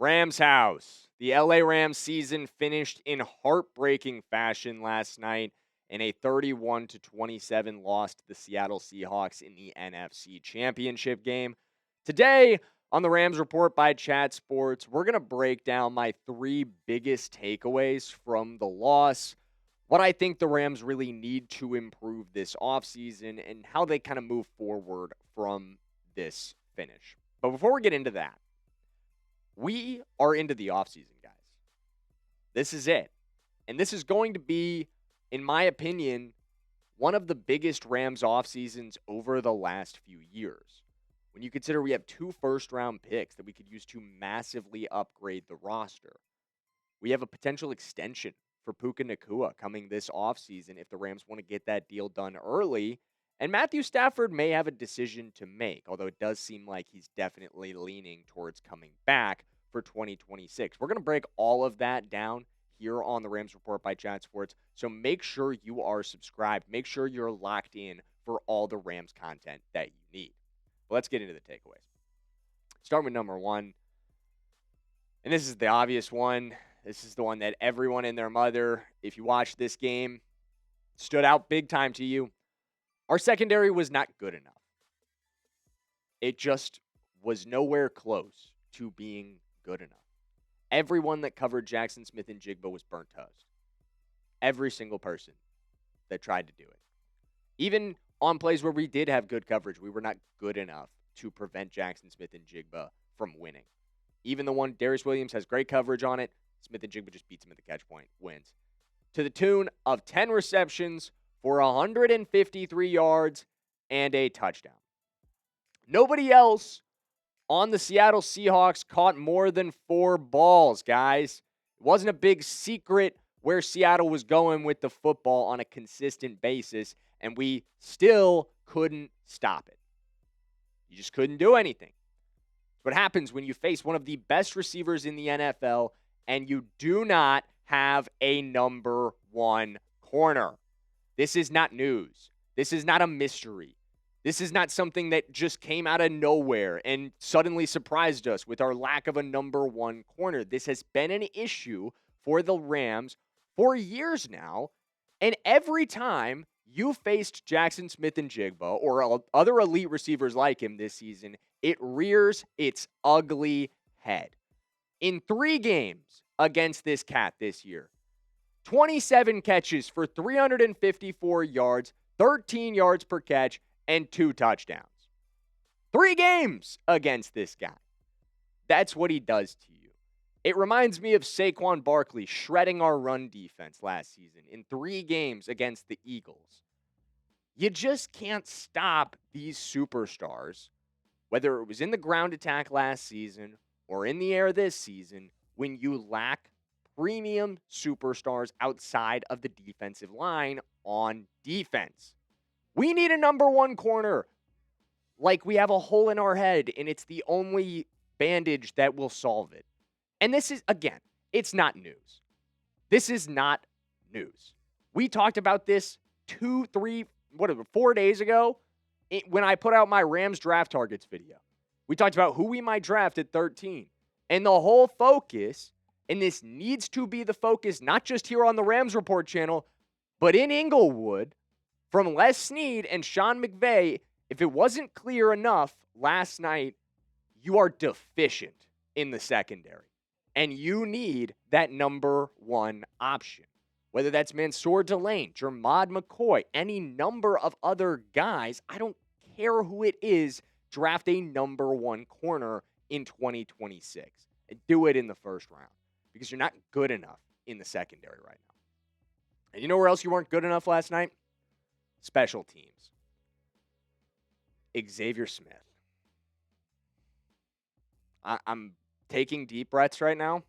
Rams house. The LA Rams season finished in heartbreaking fashion last night in a 31-27 loss to the Seattle Seahawks in the NFC Championship game. Today, on the Rams Report by Chat Sports, we're going to break down my three biggest takeaways from the loss, what I think the Rams really need to improve this offseason, and how they kind of move forward from this finish. But before we get into that, we are into the offseason, guys. This is it. And this is going to be, in my opinion, one of the biggest Rams offseasons over the last few years. When you consider we have 2 first-round picks that we could use to massively upgrade the roster. We have a potential extension for Puka Nacua coming this offseason if the Rams want to get that deal done early. And Matthew Stafford may have a decision to make, although it does seem like he's definitely leaning towards coming back for 2026. We're going to break all of that down here on the Rams Report by Chat Sports, so make sure you are subscribed. Make sure you're locked in for all the Rams content that you need. But let's get into the takeaways. Start with number one, and this is the obvious one. This is the one that everyone and their mother, if you watched this game, stood out big time to you. Our secondary was not good enough. It just was nowhere close to being good enough. Everyone that covered Jackson Smith and Jigba was burnt toast. Every single person that tried to do it. Even on plays where we did have good coverage, we were not good enough to prevent Jackson Smith and Jigba from winning. Even the one, Darius Williams has great coverage on it. Smith and Jigba just beats him at the catch point, wins. To the tune of 10 receptions for 153 yards and a touchdown. Nobody else on the Seattle Seahawks caught more than 4 balls, guys. It wasn't a big secret where Seattle was going with the football on a consistent basis, and we still couldn't stop it. You just couldn't do anything. It's what happens when you face one of the best receivers in the NFL and you do not have a number 1 corner. This is not news. This is not a mystery. This is not something that just came out of nowhere and suddenly surprised us with our lack of a number 1 corner. This has been an issue for the Rams for years now, and every time you faced Jackson Smith and Jigba or other elite receivers like him this season, it rears its ugly head. In 3 games against this cat this year, 27 catches for 354 yards, 13 yards per catch, and 2 touchdowns. 3 games against this guy. That's what he does to you. It reminds me of Saquon Barkley shredding our run defense last season in 3 games against the Eagles. You just can't stop these superstars, whether it was in the ground attack last season or in the air this season, when you lack premium superstars outside of the defensive line on defense. We need a number 1 corner. Like we have a hole in our head, and it's the only bandage that will solve it. And this is, again, it's not news. This is not news. We talked about this 4 days ago when I put out my Rams draft targets video. We talked about who we might draft at 13. And the whole focus, and this needs to be the focus, not just here on the Rams Report channel, but in Inglewood, from Les Snead and Sean McVay, if it wasn't clear enough last night, you are deficient in the secondary. And you need that number 1 option. Whether that's Mansour Delane, Jermod McCoy, any number of other guys, I don't care who it is, draft a number 1 corner in 2026. And do it in the first round because you're not good enough in the secondary right now. And you know where else you weren't good enough last night? Special teams. Xavier Smith. I'm taking deep breaths right now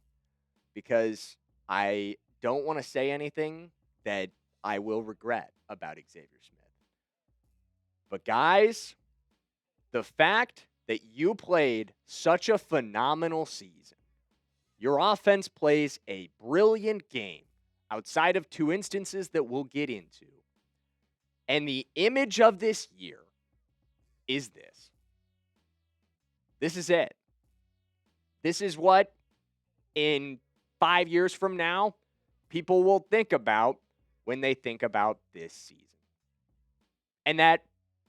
because I don't want to say anything that I will regret about Xavier Smith. But guys, the fact that you played such a phenomenal season, your offense plays a brilliant game outside of 2 instances that we'll get into, and the image of this year is this. This is it. This is what in 5 years from now, people will think about when they think about this season. And that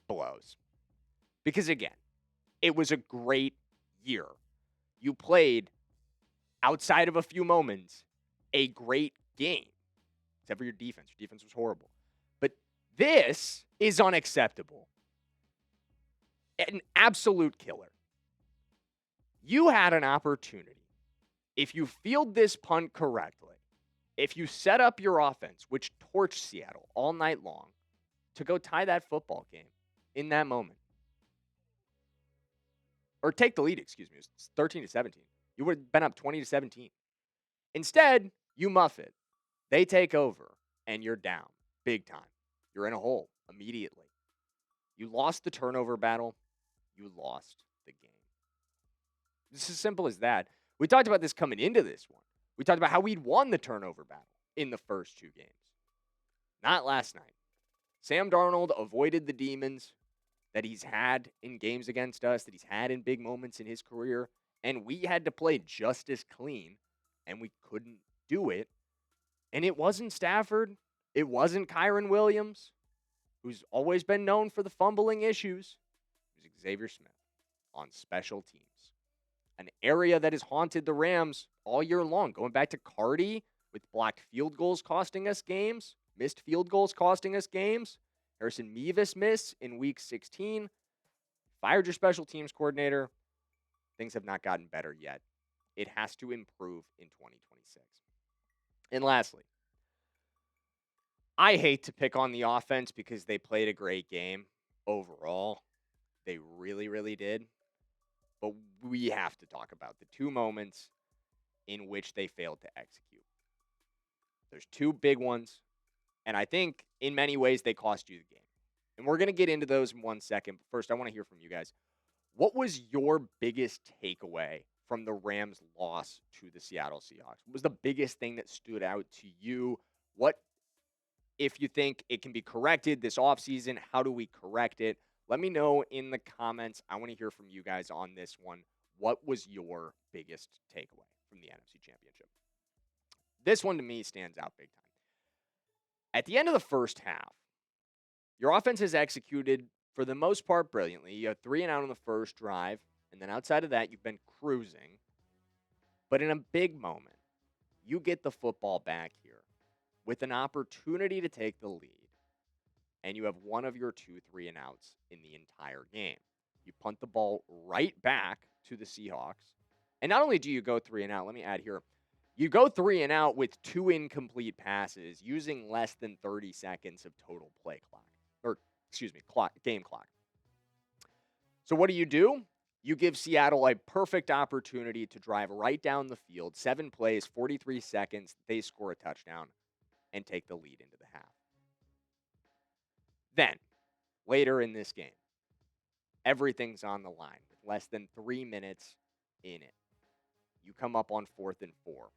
blows. Because again, it was a great year. You played, outside of a few moments, a great game. Except for your defense. Your defense was horrible. But this is unacceptable. An absolute killer. You had an opportunity. If you field this punt correctly, if you set up your offense, which torched Seattle all night long, to go tie that football game in that moment. Or take the lead, excuse me. It was 13-17. You would have been up 20-17. Instead, you muff it. They take over, and you're down big time. You're in a hole immediately. You lost the turnover battle. You lost the game. It's as simple as that. We talked about this coming into this one. We talked about how we'd won the turnover battle in the first 2 games. Not last night. Sam Darnold avoided the demons that he's had in games against us, that he's had in big moments in his career, and we had to play just as clean, and we couldn't do it. And it wasn't Stafford. It wasn't Kyron Williams, who's always been known for the fumbling issues. It was Xavier Smith on special teams. An area that has haunted the Rams all year long, going back to Cardi with blocked field goals costing us games, missed field goals costing us games. Harrison Mevis miss in week 16. Fired your special teams coordinator. Things have not gotten better yet. It has to improve in 2026. And lastly, I hate to pick on the offense because they played a great game overall. They really, really did. But we have to talk about the 2 moments in which they failed to execute. There's 2 big ones, and I think in many ways they cost you the game. And we're going to get into those in 1 second. But first, I want to hear from you guys. What was your biggest takeaway from the Rams' loss to the Seattle Seahawks? What was the biggest thing that stood out to you? What, if you think it can be corrected this offseason, how do we correct it? Let me know in the comments. I want to hear from you guys on this one. What was your biggest takeaway from the NFC Championship? This one to me stands out big time. At the end of the first half, your offense has executed for the most part brilliantly. You have 3 and out on the first drive, and then outside of that, you've been cruising. But in a big moment, you get the football back here with an opportunity to take the lead. And you have one of your 2 3 and outs in the entire game. You punt the ball right back to the Seahawks. And not only do you go 3 and out, let me add here, you go 3 and out with 2 incomplete passes using less than 30 seconds of total play clock. Game clock. So what do? You give Seattle a perfect opportunity to drive right down the field. 7 plays, 43 seconds. They score a touchdown and take the lead into the half. Then, later in this game, everything's on the line with less than 3 minutes in it. You come up on 4th and 4,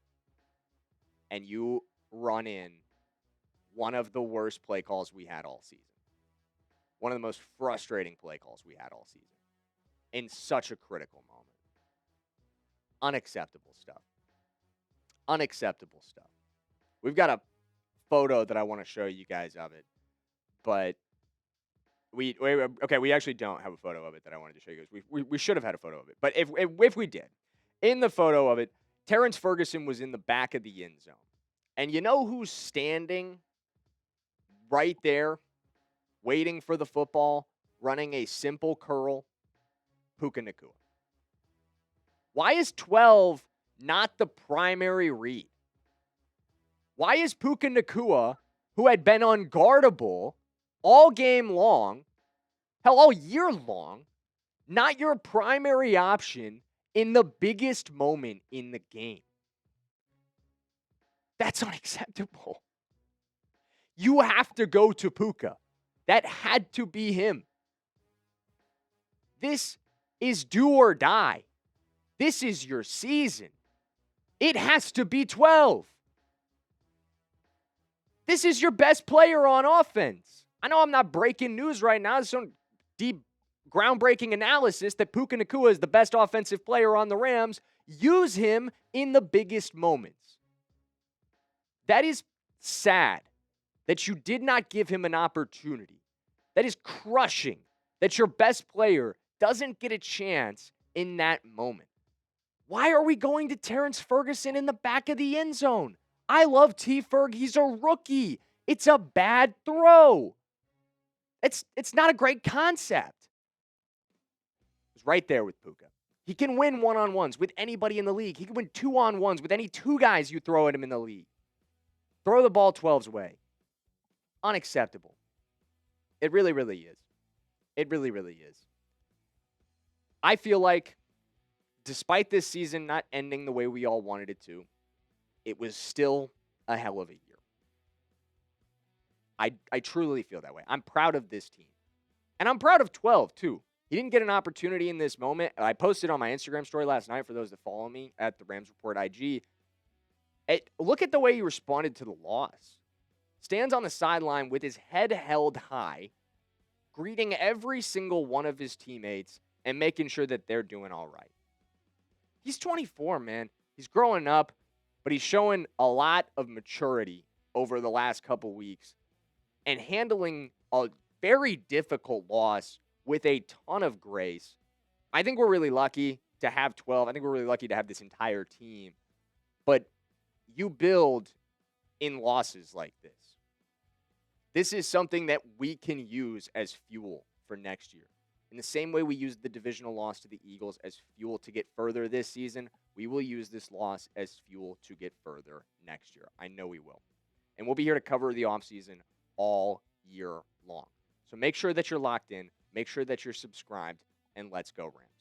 and you run in one of the worst play calls we had all season. One of the most frustrating play calls we had all season in such a critical moment. Unacceptable stuff. Unacceptable stuff. We've got a photo that I want to show you guys of it, but we actually don't have a photo of it that I wanted to show you guys. We should have had a photo of it, but if we did, in the photo of it, Terrence Ferguson was in the back of the end zone, and you know who's standing right there, waiting for the football, running a simple curl? Puka Nacua. Why is 12 not the primary read? Why is Puka Nacua, who had been unguardable all game long, hell, all year long, not your primary option in the biggest moment in the game? That's unacceptable. You have to go to Puka. That had to be him. This is do or die. This is your season. It has to be 12. This is your best player on offense. I know I'm not breaking news right now. It's some deep, groundbreaking analysis that Puka Nacua is the best offensive player on the Rams. Use him in the biggest moments. That is sad that you did not give him an opportunity. That is crushing that your best player doesn't get a chance in that moment. Why are we going to Terrence Ferguson in the back of the end zone? I love T. Ferg. He's a rookie. It's a bad throw. It's not a great concept. It's right there with Puka. He can win one-on-ones with anybody in the league. He can win 2-on-1s with any two guys you throw at him in the league. Throw the ball 12's way. Unacceptable. It really, really is. It really, really is. I feel like despite this season not ending the way we all wanted it to, it was still a hell of a year. I truly feel that way. I'm proud of this team. And I'm proud of 12, too. He didn't get an opportunity in this moment. I posted on my Instagram story last night for those that follow me at the Rams Report IG. Look at the way he responded to the loss. Stands on the sideline with his head held high, greeting every single one of his teammates and making sure that they're doing all right. He's 24, man. He's growing up, but he's showing a lot of maturity over the last couple weeks and handling a very difficult loss with a ton of grace. I think we're really lucky to have 12. I think we're really lucky to have this entire team. But you build in losses like this. This is something that we can use as fuel for next year. In the same way we used the divisional loss to the Eagles as fuel to get further this season, we will use this loss as fuel to get further next year. I know we will. And we'll be here to cover the offseason all year long. So make sure that you're locked in, make sure that you're subscribed, and let's go Rams.